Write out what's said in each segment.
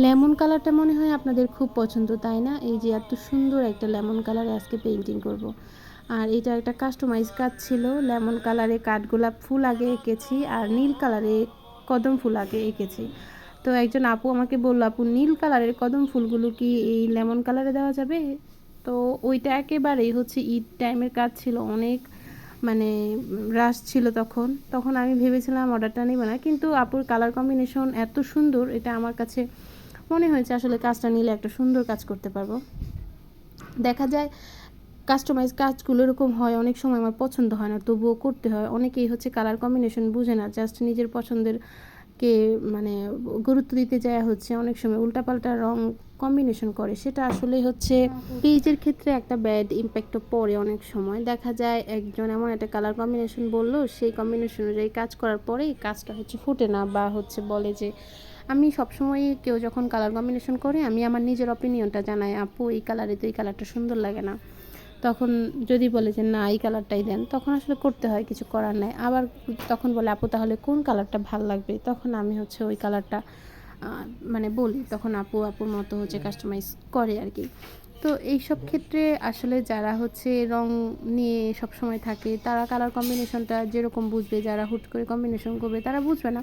Lemon কালারটা মনে হয় আপনাদের খুব পছন্দ, তাই না? এই যে এত সুন্দর একটা লেমন কালারে আজকে পেইন্টিং করব। আর এটা একটা কাস্টমাইজ কাজ ছিল। লেমন কালারে কাঠগোলাপ ফুল আগে এঁকেছি আর নীল কালারে কদম ফুল আগে এঁকেছি। তো একজন আপু আমাকে বলল, আপু নীল কালারের কদম ফুলগুলো কি এই লেমন কালারে দেওয়া যাবে? তো ওইটা একেবারেই হচ্ছে ঈদ টাইমের কাজ ছিল, অনেক মানে রাশ ছিল তখন। তখন আমি ভেবেছিলাম অর্ডারটা নেব না, কিন্তু আপুর কালার কম্বিনেশন এত সুন্দর, এটা আমার কাছে মনে হয়েছে আসলে কাজটা নিলে একটা সুন্দর কাজ করতে পারবো। দেখা যায় কাস্টমাইজ কাজগুলো এরকম হয়, অনেক সময় আমার পছন্দ হয় না, তবুও করতে হয়। অনেকেই হচ্ছে কালার কম্বিনেশন বুঝে না, জাস্ট নিজের পছন্দের কে মানে গুরুত্ব দিতে যায়, হচ্ছে অনেক সময় উল্টাপাল্টা রং কম্বিনেশন করে। সেটা আসলে হচ্ছে পেজের ক্ষেত্রে একটা ব্যাড ইম্প্যাক্টও পড়ে। অনেক সময় দেখা যায় একজন এমন একটা কালার কম্বিনেশন বললো, সেই কম্বিনেশন অনুযায়ী কাজ করার পরেই কাজটা হচ্ছে ফুটে না, বা হচ্ছে বলে যে আমি সবসময়ই কেউ যখন কালার কম্বিনেশন করে আমি আমার নিজের অপিনিয়নটা জানাই, আপু এই কালারে তো এই কালারটা সুন্দর লাগে না। তখন যদি বলে যে না এই কালারটাই দেন, তখন আসলে করতে হয়, কিছু করার নাই। আবার তখন বলে আপু তাহলে কোন কালারটা ভাল লাগবে, তখন আমি হচ্ছে ওই কালারটা মানে বলি, তখন আপুর মতো হচ্ছে কাস্টমাইজ করে আর কি। তো এইসব ক্ষেত্রে আসলে যারা হচ্ছে রং নিয়ে সবসময় থাকে তারা কালার কম্বিনেশনটা যেরকম বুঝবে, যারা হুট করে কম্বিনেশন করবে তারা বুঝবে না।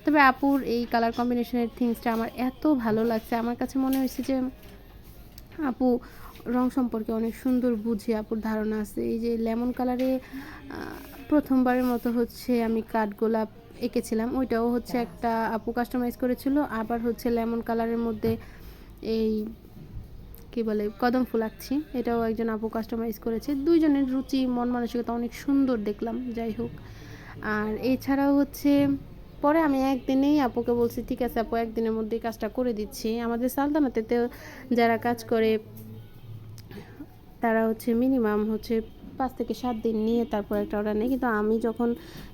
তবে আপুর এই কালার কম্বিনেশনের থিংসটা আমার এত ভালো লাগছে, আমার কাছে মনে হয়েছে যে আপু রং সম্পর্কে অনেক সুন্দর বুঝে, আপুর ধারণা আছে। এই যে লেমন কালারে প্রথমবারের মতো হচ্ছে আমি কাঠগোলাপ এঁকেছিলাম, ওইটাও হচ্ছে একটা আপু কাস্টমাইজ করেছিল। আবার হচ্ছে লেমন কালারের মধ্যে এই কী বলে কদম ফুল আঁকছি, এটাও একজন আপু কাস্টমাইজ করেছে। দুইজনের রুচি মন মানসিকতা অনেক সুন্দর দেখলাম, যাই হোক। আর এছাড়াও হচ্ছে পরে আমি একদিনেই আপুকে বলছি ঠিক আছে আপু একদিনের মধ্যেই কাজটা করে দিচ্ছি। আমাদের সালতানাতেও যারা কাজ করে তারা হচ্ছে মিনিমাম হচ্ছে 5 থেকে 7 দিন নিয়ে তারপর একটা অর্ডার নেয়, কিন্তু আমি যখন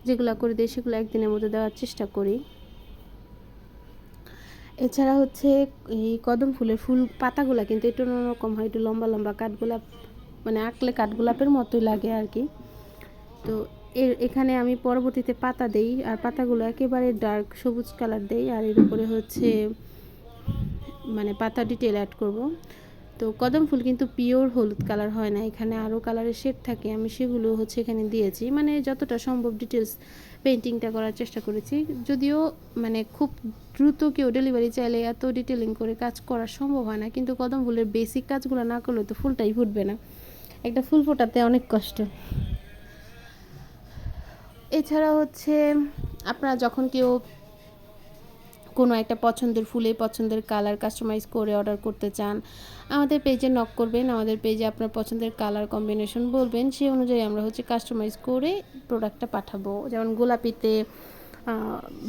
যেগুলো করে দিই সেগুলো একদিনের মধ্যে দেওয়ার চেষ্টা করি। এছাড়া হচ্ছে এই কদম ফুলের ফুল পাতাগুলো কিন্তু একটু অন্যরকম হয়, একটু লম্বা লম্বা কাঠগোলাপ, মানে আঁকলে কাঠগোলাপের মতোই লাগে আর কি। তো এখানে আমি পরবর্তীতে পাতা দেই, আর পাতাগুলো একেবারে ডার্ক সবুজ কালার দেই, আর এর উপরে হচ্ছে মানে পাতা ডিটেল অ্যাড করব। তো কদম ফুল কিন্তু পিওর হলুদ কালার হয় না, এখানে আরও কালারের শেড থাকে, আমি সেগুলো হচ্ছে এখানে দিয়েছি, মানে যতটা সম্ভব ডিটেলস পেইন্টিংটা করার চেষ্টা করেছি। যদিও মানে খুব দ্রুত কেউ ডেলিভারি চাইলে এত ডিটেলিং করে কাজ করা সম্ভব হয় না, কিন্তু কদম ফুলের বেসিক কাজগুলো না করলে তো ফুলটাই ফুটবে না, একটা ফুল ফোটাতে অনেক কষ্ট। এছাড়া হচ্ছে আপনারা যখন কেউ কোনো একটা পছন্দের ফুলে পছন্দের কালার কাস্টমাইজ করে অর্ডার করতে চান, আমাদের পেজে নক করবেন, আমাদের পেজে আপনার পছন্দের কালার কম্বিনেশন বলবেন, সেই অনুযায়ী আমরা হচ্ছে কাস্টমাইজ করে প্রোডাক্টটা পাঠাবো। যেমন গোলাপিতে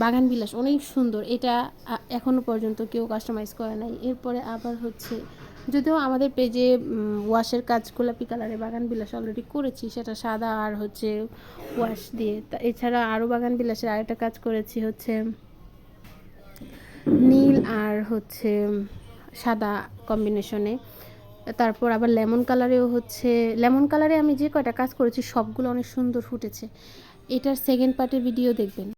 বাগান বিলাস অনেক সুন্দর, এটা এখনও পর্যন্ত কেউ কাস্টমাইজ করে নাই। এরপরে আবার হচ্ছে যদিও আমাদের পেজে ওয়াশের কাজ গোলাপি কালারে বাগান বিলাস অলরেডি করেছি, সেটা সাদা আর হচ্ছে ওয়াশ দিয়ে। তা এছাড়া আরও বাগান বিলাসের আরেকটা কাজ করেছি হচ্ছে নীল আর হচ্ছে সাদা কম্বিনেশনে। তারপর আবার লেমন কালারেও হচ্ছে, লেমন কালারে আমি যে কয়টা কাজ করেছি সবগুলো অনেক সুন্দর ফুটেছে। এটার সেকেন্ড পার্টের ভিডিও দেখবেন।